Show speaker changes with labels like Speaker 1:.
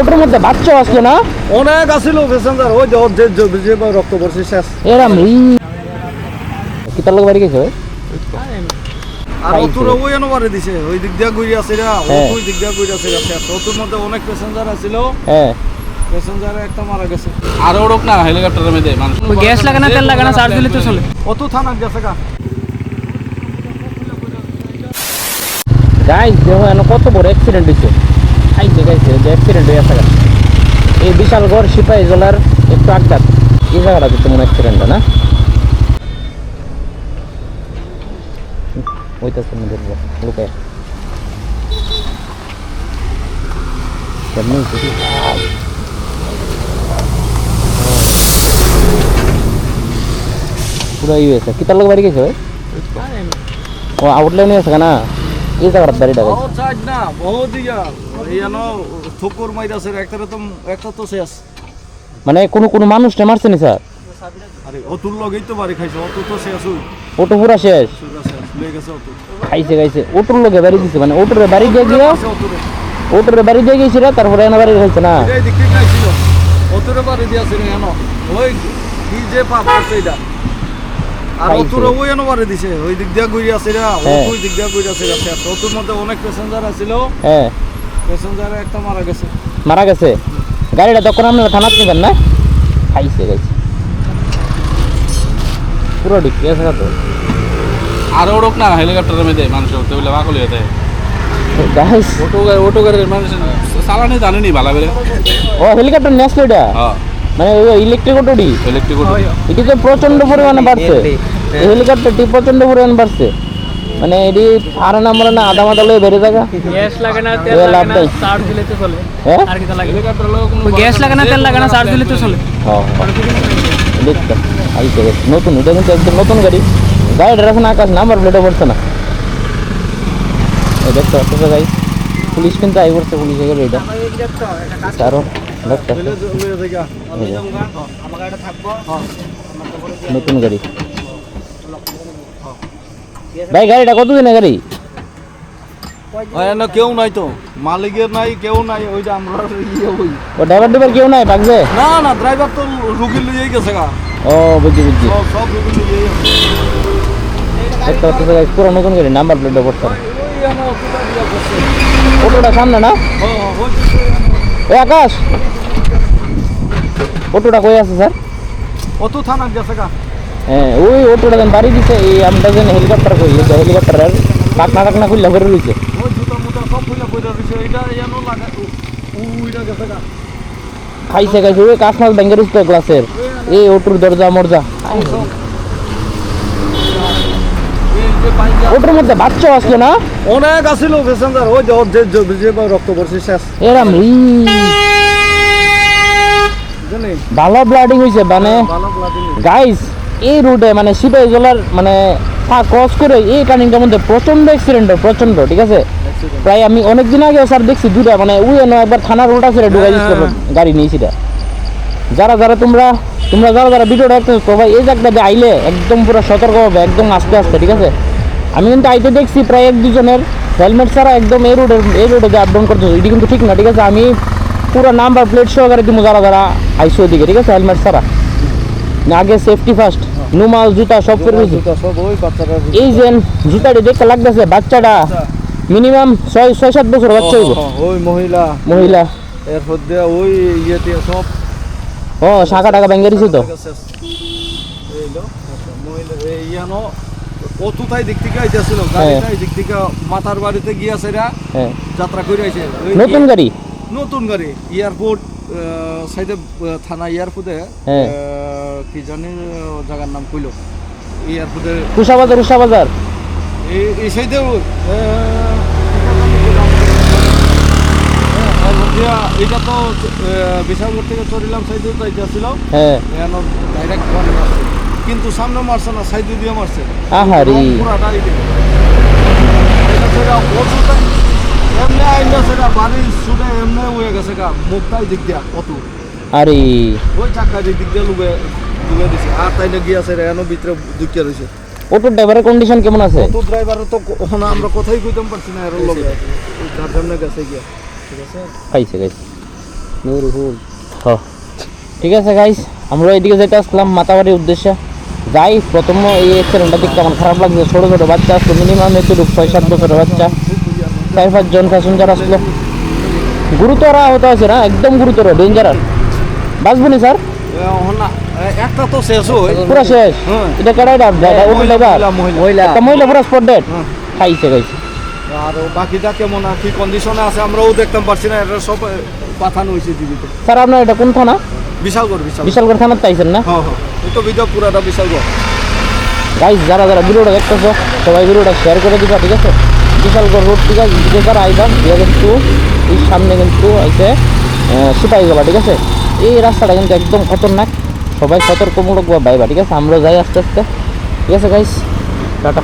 Speaker 1: ওটার মধ্যে বাচ্চা আসলো না?
Speaker 2: অনেক আসিল প্যাসেঞ্জার, ওই যে রক্ত পড়ছে শেষ।
Speaker 1: এরাম কি তার লোক বাড়ি গেছে ভাই?
Speaker 2: আর অতুর ওই এনবারে দিছে, ওই দিক দিয়া ঘুরে আছে রা, ওই দিক দিয়া ঘুরে আছে রা শেষ। অতুর মধ্যে অনেক প্যাসেঞ্জার আছিল,
Speaker 1: হ্যাঁ
Speaker 2: প্যাসেঞ্জার একটা মারা গেছে।
Speaker 3: আর ওড়ক না হেলিকপ্টারের মধ্যে মানুষ
Speaker 4: গ্যাস লাগানো তেল লাগানো চার্জ দিলে তো চলে।
Speaker 2: অত থানা গেছে গা।
Speaker 1: গাইস দেখো এনে কত বড় অ্যাক্সিডেন্ট হয়েছে। খাইছে গাইছে যে অ্যাক্সিডেন্ট হয়ে আছে। এই বিশালগড় সিপাহী জেলার একটু আঘাত এই জায়গাটাতে তেমন অ্যাক্সিডেন্ট না ওইটাছে মধ্যে লুকায় কেমন পুরো ইয়ে আছে। কি তার লোক বাড়ি গেছে ভাই? ও আউটলাইনে আছে না এই জায়গার বাড়িটা ভাই?
Speaker 2: বহুত সাইড না, বহুত ইয়া ইয়ানো ঠোকর মাইরাছে একটা তো শেষ।
Speaker 1: মানে কোন মানুষ না মারছে নি স্যার?
Speaker 2: আরে অতুর লগেই তো বাড়ি খাইছে, অত তো শেষ হই।
Speaker 1: ওটো পুরা শেষ
Speaker 2: লয়ে গেছে অত।
Speaker 1: খাইছে ওটোর লগে বাড়ি দিছে, মানে ওটোর বাড়ি দিয়ে গিয়া ওটোর বাড়ি দিয়ে গেছিল তারপরে এনে বাড়ি খাইছে না?
Speaker 2: এই দিক থেকে খাইছিল, অতুর বাড়ি দিয়েছে এনো ওই কি যে পাপ করছে এটা। আর অতুর ওই এনো বাড়ি দিছে, ওই দিক দিয়া ঘুরে আছে রা, ওই দিক দিয়া ঘুরে আছে রা শেষ। অতুর মধ্যে অনেক প্যাসেঞ্জার আছিল,
Speaker 1: হ্যাঁ
Speaker 2: প্যাসেঞ্জার একটা মারা গেছে।
Speaker 1: মারা গেছে? গাড়িটা তখন আপনারা থানাত নিবেন না? খাইছে পুরো ডিক্কি আছে তো।
Speaker 3: আর ওড়ক না হেলিকপ্টারের মধ্যে মানুষ ওগুলো পাগল হয়ে যায়।
Speaker 1: গাইস
Speaker 3: অটো গাড়ির মানুষ চালানি জানেনি ভালো করে।
Speaker 1: ও হেলিকপ্টার নিয়ে আসলো এটা?
Speaker 3: হ্যাঁ
Speaker 1: মানে ওই ইলেকট্রিক অটোটি?
Speaker 3: ইলেকট্রিক
Speaker 1: এটি তো প্রচন্ড পরিমাণে বাড়ছে, এই হেলিকপ্টারটি প্রচন্ড পরিমাণে বাড়ছে। মানে এটি আর নাম্বার না আধা মাথা লয়ে বেড়ে থাকা।
Speaker 4: গ্যাস লাগানো তেল লাগানো চার্জ দিলে তো চলে।
Speaker 1: হ্যাঁ
Speaker 4: আর কি তা লাগে? গ্যাস লাগানো তেল লাগানো চার্জ দিলে তো চলে।
Speaker 1: হ্যাঁ দেখতে আইছে নতুন, এটা কিন্তু একদম নতুন গাড়ি। গাড়িটার এখন আকাশ নাম্বার প্লেটও পড়ছে না। এই দেখতে পাচ্ছ গাই, পুলিশ কিন্তু আই করছে, পুলিশে গেলে এটা কারণ দেখতে নতুন গাড়ি। ভাই গাড়িটা কতদিনের গাড়ি?
Speaker 2: না কেউ নাই তো, মালিকের নাই, কেউ নাই, ওই যে আমরা
Speaker 1: ও ড্রাইভার কেউ নাই বাগছে?
Speaker 2: না ড্রাইভার তো রুগী লিয়ে গেছে গা।
Speaker 1: ও বুঝছি
Speaker 2: সব রুগী লিয়ে
Speaker 1: দেখতে পাচ্ছ গাই, পুরো নতুন গাড়ি, নাম্বার প্লেটও পড়ছে না। অটোটা সামনে না? এ আকাশ অটোটা কই আছে স্যার?
Speaker 2: অত থানা গেছে গা।
Speaker 1: হ্যাঁ ওই অটোটা যেন বাড়ি দিছে, এই আমরা যেন হেলিকপ্টার কই, হেলিকপ্টারের টাকনা খুললে করে রয়েছে।
Speaker 2: ওই জুতা মুতা সব খুলে কইরা দিছে, এটা ইয়ানো লাগা ওইটা গেছে গা।
Speaker 1: খাইছে ওই কাজ মাছ ব্যাঙ্গের উঠতে ক্লাসের এই অটোর দরজা মরজা। ওটার মধ্যে বাচ্চা আসলো না?
Speaker 2: অনেক আসিল প্যাসেঞ্জার, ওই যে রক্ত পড়ছে শেষ।
Speaker 1: এরাম ভালো ব্লাডিং হয়েছে। মানে গাইস এই রুটে মানে সিপাহী জেলার মানে ক্রস করে এই টার্নিংটার মধ্যে প্রচন্ড অ্যাক্সিডেন্ট হয়, প্রচন্ড। ঠিক আছে, প্রায় আমি অনেকদিন আগে স্যার দেখছি দুটা, মানে ওই একবার থানার রোড আছে ঢুকাই দিচ্ছিল গাড়ি নিয়েছি। যারা তোমরা ভিডিওটা একটা ভাই এই জায়গাটা আইলে একদম পুরো সতর্ক হবে, একদম আস্তে আস্তে। ঠিক আছে, আমি কিন্তু আইতে দেখছি প্রায় এক দুজনের হেলমেট ছাড়া একদম এই রোডে যে আপ ডাউন করতে, এটি কিন্তু ঠিক না। ঠিক আছে, আমি পুরো নাম্বার প্লেট সহকারে দিব যারা আইসো ওদিকে। ঠিক আছে, হেলমেট ছাড়া আগে সেফটি ফার্স্ট, নুমাল জুতা সব করে দিয়েছি। এই যে জুতাটি দেখতে লাগতেছে, বাচ্চাটা মিনিমাম 6-7 বছর বাচ্চা হইব।
Speaker 2: ওই মহিলা এরপর দিয়ে ওই ইয়েতে সব
Speaker 1: শাখা টাকা ব্যাঙ্গে দিছি তো।
Speaker 2: অতুটাই দিক থেকে আইতেছিল গাড়িটা, এই দিক থেকে মাথার বাড়িতে গিয়েছে এরা যাত্রা করে আইছে। নতুন গাড়ি এয়ারপোর্ট সাইডে থানা এয়ারপোর্টে কি জানি জায়গার নাম কইলো, এয়ারপোর্টে
Speaker 1: কুশাবাজার
Speaker 2: এই সাইডে এটা তো বিশালগড় থেকে চড়িলাম, সাইডে যাইতেছিল ডাইরেক্ট কিন্তু সামনে মারছে না, সাইডে দিয়ে মারছে। এমনি আইনা সেটা বাড়ির শুনে এমনি হয়ে গেছে গা, মুখটাই দিক দিয়া কত
Speaker 1: আরে
Speaker 2: ওই চাকার দিক দিয়ে ডুবে দিছে। আর তাইলে গিয়েছে এনো ভিতরে ঢুকিয়ে রয়েছে।
Speaker 1: অটো ড্রাইভারের কন্ডিশন কেমন আছে?
Speaker 2: অটো ড্রাইভারের তো আমরা কথাই কইতাম পারছি না, এর লগে তার সামনে গেছে গিয়া। ঠিক আছে,
Speaker 1: খাইছে হ ঠিক আছে গাইস, আমরা এইদিকে যেতে আসলাম মাতাবাড়ির উদ্দেশ্যে। যাই প্রথম এই অ্যাক্সিডেন্টটা দেখতে আমার খারাপ লাগছে। ছোটো ছোটো বাচ্চা আসলো, মিনিমাম একটু 6-7 বছরের বাচ্চা, 4-5 জন প্যাসেঞ্জার আসলো। গুরুতর আহত আছে না, একদম গুরুতর, ডেঞ্জারাস। বাঁচবো নি স্যার?
Speaker 2: একটা তো শেষ হয়
Speaker 1: পুরো শেষ।
Speaker 2: হ্যাঁ।
Speaker 1: এটা কেডাই ড্রাইভার?
Speaker 2: মহিলা।
Speaker 1: একটা মহিলা পুরো স্পট ডেড। খাইছে গাইছে।
Speaker 2: আর বাকিটা কেমন আর কি কন্ডিশনে আছে আমরাও দেখতে পারছি না, এটা সব পাঠানো হয়েছে টিভিতে।
Speaker 1: স্যার আপনার এটা কোন থানা?
Speaker 2: বিশালগড়।
Speaker 1: বিশালগড় থানার তাইছেন না?
Speaker 2: হ্যাঁ হ্যাঁ, এই তো ভিডিও পুরাটা বিশালগড়।
Speaker 1: গাইস যারা যারা ভিডিওটা দেখতেছো সবাই ভিডিওটা শেয়ার করে দিবা, ঠিক আছে? বিশালগড় রোড থেকে দিকে যারা আইবা দিয়ে কিন্তু এই সামনে কিন্তু আছে সিপাহীজলা, ঠিক আছে? এই রাস্তাটা কিন্তু একদম খতরনাক, সবাই সতর্কমূলক বা বাইবা, ঠিক আছে? আমরা যাই আস্তে আস্তে, ঠিক আছে গাইস, টাটা।